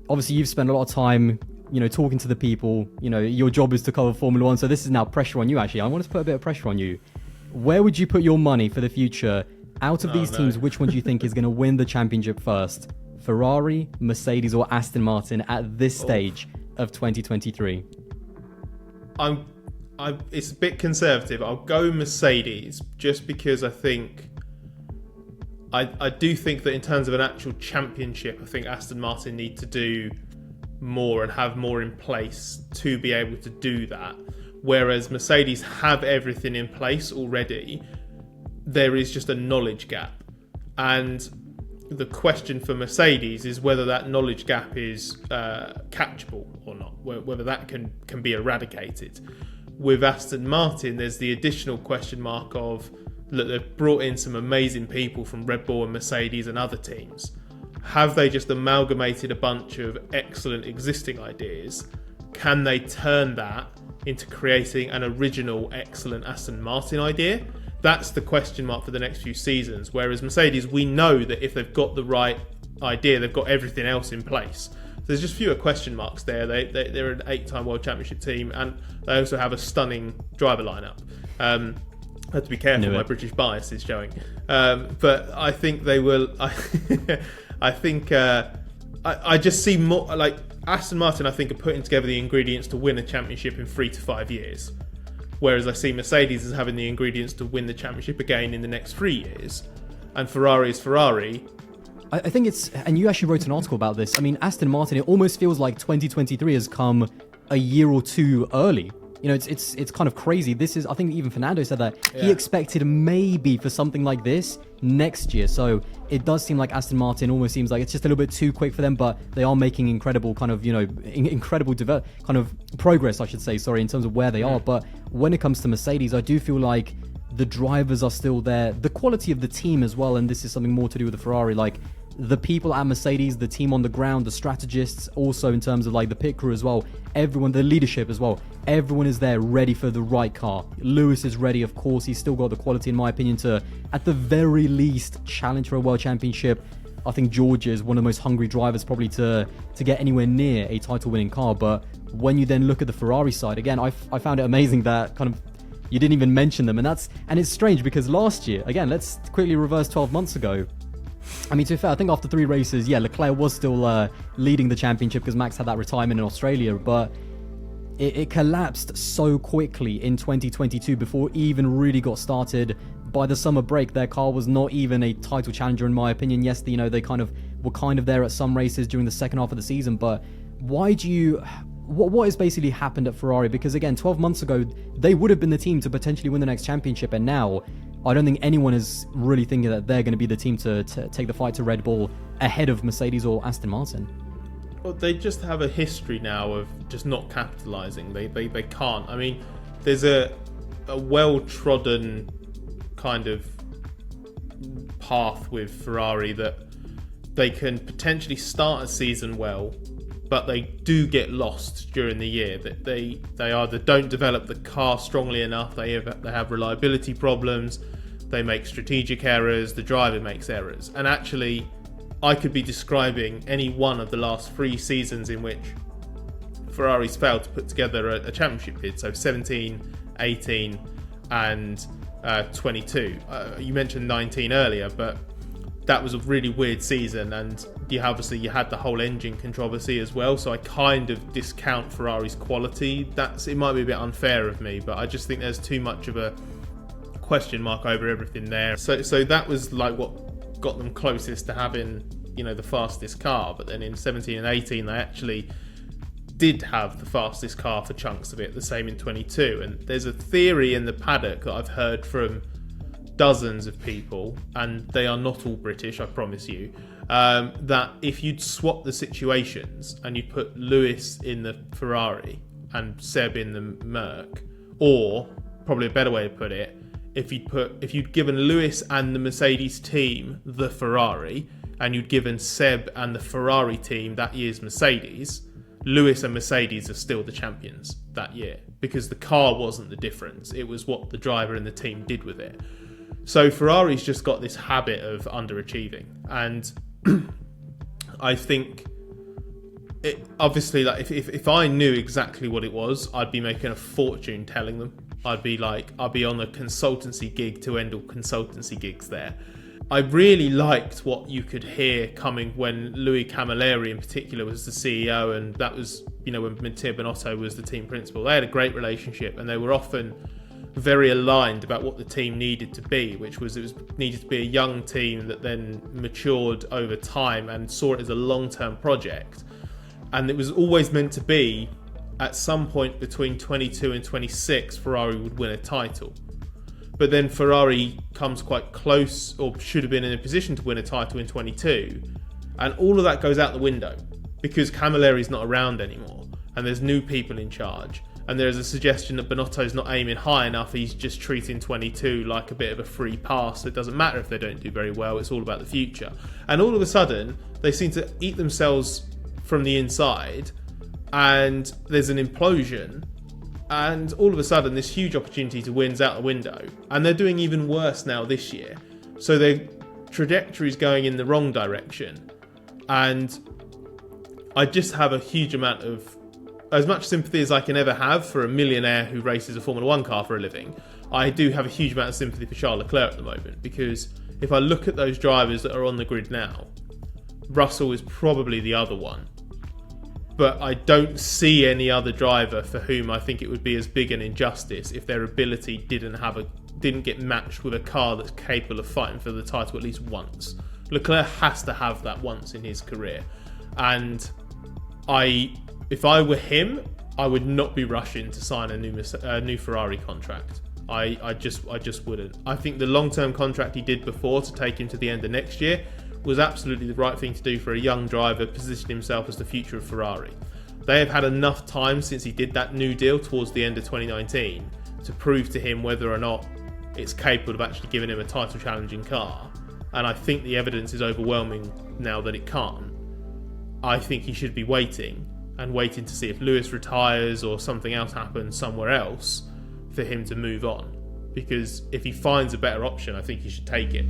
obviously you've spent a lot of time, talking to the people. Your job is to cover Formula One, so this is now pressure on you. Actually, I want to put a bit of pressure on you. Where would you put your money for the future? Out of these teams, which one do you think is going to win the championship first? Ferrari, Mercedes, or Aston Martin at this stage of 2023? It's a bit conservative. I'll go Mercedes just because I do think that in terms of an actual championship, I think Aston Martin need to do more and have more in place to be able to do that. Whereas Mercedes have everything in place already, there is just a knowledge gap. And the question for Mercedes is whether that knowledge gap is catchable or not, whether that can be eradicated. With Aston Martin, there's the additional question mark of, look, they've brought in some amazing people from Red Bull and Mercedes and other teams. Have they just amalgamated a bunch of excellent existing ideas? Can they turn that into creating an original excellent Aston Martin idea? That's the question mark for the next few seasons. Whereas Mercedes, we know that if they've got the right idea, they've got everything else in place. So there's just fewer question marks there. They're an 8-time World Championship team, and they also have a stunning driver lineup. I have to be careful, my British bias is showing. But I think they will... I just see more... Like, Aston Martin, I think, are putting together the ingredients to win a championship in 3 to 5 years. Whereas I see Mercedes as having the ingredients to win the championship again in the next 3 years. And Ferrari is Ferrari. I think it's... And you actually wrote an article about this. I mean, Aston Martin, it almost feels like 2023 has come a year or two early. It's kind of crazy. This is... I think even Fernando said that. Yeah. He expected maybe for something like this next year. So it does seem like Aston Martin almost seems like it's just a little bit too quick for them, but they are making incredible kind of, incredible kind of progress, I should say, in terms of where they are. But when it comes to Mercedes, I do feel like the drivers are still there. The quality of the team as well, and this is something more to do with the Ferrari, like the people at Mercedes, the team on the ground, the strategists, also in terms of like the pit crew as well, everyone, the leadership as well, everyone is there ready for the right car. Lewis is ready, of course. He's still got the quality, in my opinion, to at the very least challenge for a world championship. I think Georgia is one of the most hungry drivers probably to get anywhere near a title winning car. But when you then look at the Ferrari side, again, I found it amazing that kind of you didn't even mention them, and it's strange because last year, again, let's quickly reverse 12 months ago. I mean, to be fair, I think after 3 races, Leclerc was still leading the championship because Max had that retirement in Australia, but it collapsed so quickly in 2022 before it even really got started. By the summer break, their car was not even a title challenger, in my opinion. Yes, they kind of were there at some races during the second half of the season, but what has basically happened at Ferrari? Because again, 12 months ago, they would have been the team to potentially win the next championship, and now I don't think anyone is really thinking that they're going to be the team to take the fight to Red Bull ahead of Mercedes or Aston Martin. Well, they just have a history now of just not capitalising. They can't. I mean, there's a well-trodden kind of path with Ferrari that they can potentially start a season well, but they do get lost during the year. That they either don't develop the car strongly enough, they have reliability problems, they make strategic errors, the driver makes errors. And actually, I could be describing any one of the last 3 seasons in which Ferrari's failed to put together a championship bid. So 17, 18 and 22. You mentioned 19 earlier, but that was a really weird season, and you had the whole engine controversy as well, so I kind of discount Ferrari's quality. It might be a bit unfair of me, but I just think there's too much of a question mark over everything there. So that was like what got them closest to having, the fastest car. But then in 17 and 18, they actually did have the fastest car for chunks of it, the same in 22. And there's a theory in the paddock that I've heard from dozens of people, and they are not all British, I promise you, that if you'd swap the situations and you'd put Lewis in the Ferrari and Seb in the Merc, or probably a better way to put it, if you'd given Lewis and the Mercedes team the Ferrari, and you'd given Seb and the Ferrari team that year's Mercedes, Lewis and Mercedes are still the champions that year, because the car wasn't the difference, it was what the driver and the team did with it. So Ferrari's just got this habit of underachieving, and I think obviously, like if I knew exactly what it was, I'd be making a fortune telling them. I'd be on a consultancy gig to end all consultancy gigs there. I really liked what you could hear coming when Louis Camilleri in particular was the CEO, and that was, when Matteo Binotto was the team principal. They had a great relationship, and they were often very aligned about what the team needed to be, which was needed to be a young team that then matured over time and saw it as a long-term project. And it was always meant to be, at some point between 22 and 26, Ferrari would win a title. But then Ferrari comes quite close, or should have been in a position to win a title in 22. And all of that goes out the window because Camilleri's not around anymore. And there's new people in charge. And there's a suggestion that Binotto's not aiming high enough. He's just treating 22 like a bit of a free pass. It doesn't matter if they don't do very well. It's all about the future. And all of a sudden, they seem to eat themselves from the inside. And there's an implosion. And all of a sudden, this huge opportunity to win's out the window. And they're doing even worse now this year. So their trajectory is going in the wrong direction. And I just have a huge amount of, as much sympathy as I can ever have for a millionaire who races a Formula 1 car for a living, I do have a huge amount of sympathy for Charles Leclerc at the moment. Because if I look at those drivers that are on the grid now, Russell is probably the other one. But I don't see any other driver for whom I think it would be as big an injustice if their ability didn't get matched with a car that's capable of fighting for the title at least once. Leclerc has to have that once in his career. And if I were him, I would not be rushing to sign a new Ferrari contract. I just wouldn't. I think the long-term contract he did before to take him to the end of next year was absolutely the right thing to do for a young driver positioning himself as the future of Ferrari. They have had enough time since he did that new deal towards the end of 2019 to prove to him whether or not it's capable of actually giving him a title challenging car. And I think the evidence is overwhelming now that it can't. I think he should be waiting to see if Lewis retires or something else happens somewhere else for him to move on. Because if he finds a better option, I think he should take it.